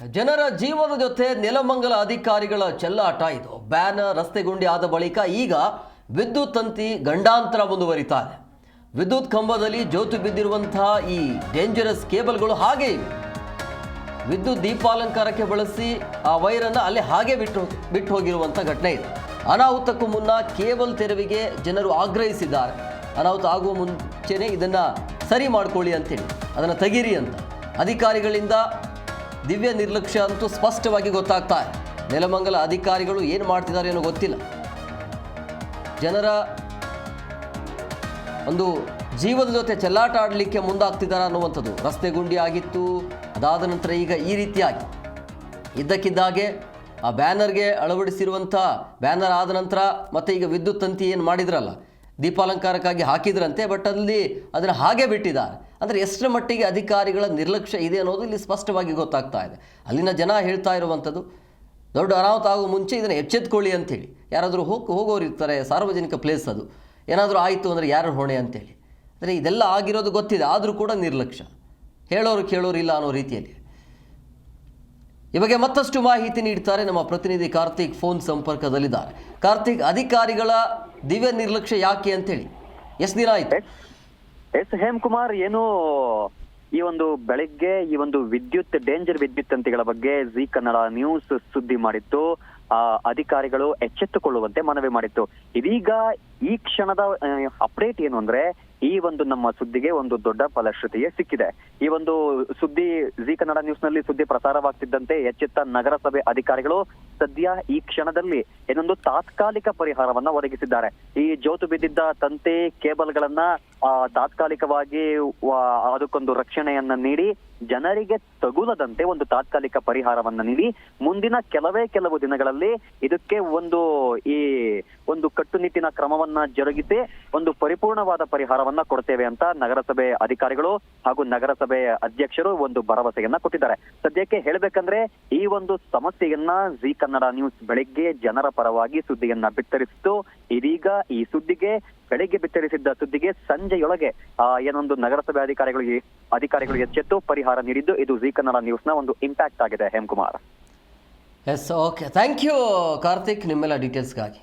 ಜನರ ಜೀವದ ಜೊತೆ ನೆಲಮಂಗಲ ಅಧಿಕಾರಿಗಳ ಚೆಲ್ಲಾಟ ಇದು. ಬ್ಯಾನರ್ ರಸ್ತೆ ಗುಂಡಿ ಆದ ಬಳಿಕ ಈಗ ವಿದ್ಯುತ್ ತಂತಿ ಗಂಡಾಂತರ ಮುಂದುವರಿತಾ ಇದೆ. ವಿದ್ಯುತ್ ಕಂಬದಲ್ಲಿ ಜೋತು ಬಿದ್ದಿರುವಂತಹ ಈ ಡೇಂಜರಸ್ ಕೇಬಲ್ಗಳು ಹಾಗೆ ಇವೆ. ವಿದ್ಯುತ್ ದೀಪಾಲಂಕಾರಕ್ಕೆ ಬಳಸಿ ಆ ವೈರನ್ನು ಅಲ್ಲೇ ಹಾಗೆ ಬಿಟ್ಟು ಹೋಗಿರುವಂಥ ಘಟನೆ ಇದೆ. ಅನಾಹುತಕ್ಕೂ ಮುನ್ನ ಕೇಬಲ್ ತೆರವಿಗೆ ಜನರು ಆಗ್ರಹಿಸಿದ್ದಾರೆ. ಅನಾಹುತ ಆಗುವ ಮುಂಚೆನೇ ಇದನ್ನು ಸರಿ ಮಾಡ್ಕೊಳ್ಳಿ ಅಂತೇಳಿ, ಅದನ್ನು ತೆಗೀರಿ ಅಂತ. ಅಧಿಕಾರಿಗಳಿಂದ ದಿವ್ಯ ನಿರ್ಲಕ್ಷ್ಯ ಅಂತೂ ಸ್ಪಷ್ಟವಾಗಿ ಗೊತ್ತಾಗ್ತಾ ಇದೆ. ನೆಲಮಂಗಲ ಅಧಿಕಾರಿಗಳು ಏನು ಮಾಡ್ತಿದ್ದಾರೆ ಏನೋ ಗೊತ್ತಿಲ್ಲ. ಜನರ ಒಂದು ಜೀವದ ಜೊತೆ ಚೆಲ್ಲಾಟ ಆಡಲಿಕ್ಕೆ ಮುಂದಾಗ್ತಿದ್ದಾರೆ ಅನ್ನುವಂಥದ್ದು. ರಸ್ತೆ ಗುಂಡಿ ಆಗಿತ್ತು, ಅದಾದ ನಂತರ ಈಗ ಈ ರೀತಿಯಾಗಿ ಇದ್ದಕ್ಕಿದ್ದಾಗೆ ಆ ಬ್ಯಾನರ್ಗೆ ಅಳವಡಿಸಿರುವಂಥ ಬ್ಯಾನರ್ ಆದ ನಂತರ ಮತ್ತೆ ಈಗ ವಿದ್ಯುತ್ ತಂತಿ ಏನು ಮಾಡಿದ್ರಲ್ಲ, ದೀಪಾಲಂಕಾರಕ್ಕಾಗಿ ಹಾಕಿದ್ರಂತೆ, ಬಟ್ ಅಲ್ಲಿ ಅದನ್ನು ಹಾಗೆ ಬಿಟ್ಟಿದ್ದಾರೆ. ಅಂದರೆ ಎಷ್ಟರ ಮಟ್ಟಿಗೆ ಅಧಿಕಾರಿಗಳ ನಿರ್ಲಕ್ಷ್ಯ ಇದೆ ಅನ್ನೋದು ಇಲ್ಲಿ ಸ್ಪಷ್ಟವಾಗಿ ಗೊತ್ತಾಗ್ತಾ ಇದೆ. ಅಲ್ಲಿನ ಜನ ಹೇಳ್ತಾ ಇರುವಂಥದ್ದು, ದೊಡ್ಡ ಅನಾಹುತ ಆಗುವ ಮುಂಚೆ ಇದನ್ನು ಎಚ್ಚೆತ್ಕೊಳ್ಳಿ ಅಂಥೇಳಿ. ಯಾರಾದರೂ ಹೋಗೋರು ಇರ್ತಾರೆ, ಸಾರ್ವಜನಿಕ ಪ್ಲೇಸ್ ಅದು, ಏನಾದರೂ ಆಯಿತು ಅಂದರೆ ಯಾರು ಹೊಣೆ ಅಂತೇಳಿ. ಅಂದರೆ ಇದೆಲ್ಲ ಆಗಿರೋದು ಗೊತ್ತಿದೆ, ಆದರೂ ಕೂಡ ನಿರ್ಲಕ್ಷ್ಯ, ಹೇಳೋರು ಕೇಳೋರು ಇಲ್ಲ ಅನ್ನೋ ರೀತಿಯಲ್ಲಿ. ಈ ಬಗ್ಗೆ ಮತ್ತಷ್ಟು ಮಾಹಿತಿ ನೀಡ್ತಾರೆ ನಮ್ಮ ಪ್ರತಿನಿಧಿ ಕಾರ್ತಿಕ್, ಫೋನ್ ಸಂಪರ್ಕದಲ್ಲಿದ್ದಾರೆ. ಕಾರ್ತಿಕ್, ಅಧಿಕಾರಿಗಳ ದಿವ್ಯ ನಿರ್ಲಕ್ಷ್ಯ ಯಾಕೆ ಅಂತೇಳಿ ಎಷ್ಟು ದಿನ ಆಯ್ತು? ಹೇಮಕುಮಾರ್, ಏನು ಈ ಒಂದು ಬೆಳಗ್ಗೆ ಈ ಒಂದು ಡೇಂಜರ್ ವಿದ್ಯುತ್ ತಂತಿಗಳ ಬಗ್ಗೆ ಜಿ ಕನ್ನಡ ನ್ಯೂಸ್ ಸುದ್ದಿ ಮಾಡಿತ್ತು. ಅಧಿಕಾರಿಗಳು ಎಚ್ಚೆತ್ತುಕೊಳ್ಳುವಂತೆ ಮನವಿ ಮಾಡಿತ್ತು. ಇದೀಗ ಈ ಕ್ಷಣದ ಅಪ್ಡೇಟ್ ಏನು ಅಂದ್ರೆ, ಈ ಒಂದು ನಮ್ಮ ಸುದ್ದಿಗೆ ಒಂದು ದೊಡ್ಡ ಫಲಶ್ರುತಿಯೇ ಸಿಕ್ಕಿದೆ. ಈ ಒಂದು ಸುದ್ದಿ ಜಿ ಕನ್ನಡ ನ್ಯೂಸ್ ನಲ್ಲಿ ಸುದ್ದಿ ಪ್ರಸಾರವಾಗ್ತಿದ್ದಂತೆ ಎಚ್ಚೆತ್ತ ನಗರಸಭೆ ಅಧಿಕಾರಿಗಳು ಸದ್ಯ ಈ ಕ್ಷಣದಲ್ಲಿ ಏನೊಂದು ತಾತ್ಕಾಲಿಕ ಪರಿಹಾರವನ್ನ ಒದಗಿಸಿದ್ದಾರೆ. ಈ ಜೋತು ಬಿದ್ದಿದ್ದ ತಂತಿ ಕೇಬಲ್ಗಳನ್ನ ತಾತ್ಕಾಲಿಕವಾಗಿ ಅದಕ್ಕೊಂದು ರಕ್ಷಣೆಯನ್ನ ನೀಡಿ, ಜನರಿಗೆ ತಗುಲದಂತೆ ಒಂದು ತಾತ್ಕಾಲಿಕ ಪರಿಹಾರವನ್ನ ನೀಡಿ, ಮುಂದಿನ ಕೆಲವು ದಿನಗಳಲ್ಲಿ ಇದಕ್ಕೆ ಒಂದು ಕಟ್ಟುನಿಟ್ಟಿನ ಕ್ರಮವನ್ನ ಜರುಗಿಸಿ ಒಂದು ಪರಿಪೂರ್ಣವಾದ ಪರಿಹಾರವನ್ನ ಕೊಡ್ತೇವೆ ಅಂತ ನಗರಸಭೆ ಅಧಿಕಾರಿಗಳು ಹಾಗೂ ನಗರಸಭೆ ಅಧ್ಯಕ್ಷರು ಒಂದು ಭರವಸೆಯನ್ನ ಕೊಟ್ಟಿದ್ದಾರೆ. ಸದ್ಯಕ್ಕೆ ಹೇಳ್ಬೇಕಂದ್ರೆ ಈ ಒಂದು ಸಮಸ್ಯೆಯನ್ನ ಜಿ ಕನ್ನಡ ನ್ಯೂಸ್ ಬೆಳಿಗ್ಗೆ ಜನರ ಪರವಾಗಿ ಸುದ್ದಿಯನ್ನ ಬಿತ್ತರಿಸಿತು. ಇದೀಗ ಈ ಸುದ್ದಿಗೆ ಬೆಳಿಗ್ಗೆ ಬಿತ್ತರಿಸಿದ್ದ ಸುದ್ದಿಗೆ ಸಂಜೆಯೊಳಗೆ ಏನೊಂದು ನಗರಸಭೆ ಅಧಿಕಾರಿಗಳು ಎಚ್ಚೆತ್ತು ಪರಿಹಾರ ನೀಡಿದ್ದು ಇದು ಜಿ ಕನ್ನಡ ನ್ಯೂಸ್ ನ ಒಂದು ಇಂಪ್ಯಾಕ್ಟ್ ಆಗಿದೆ. Hemakumar. Yes, okay, thank you Karthik, ನಿಮ್ಮೆಲ್ಲ ಡೀಟೇಲ್ಸ್ಗಾಗಿ.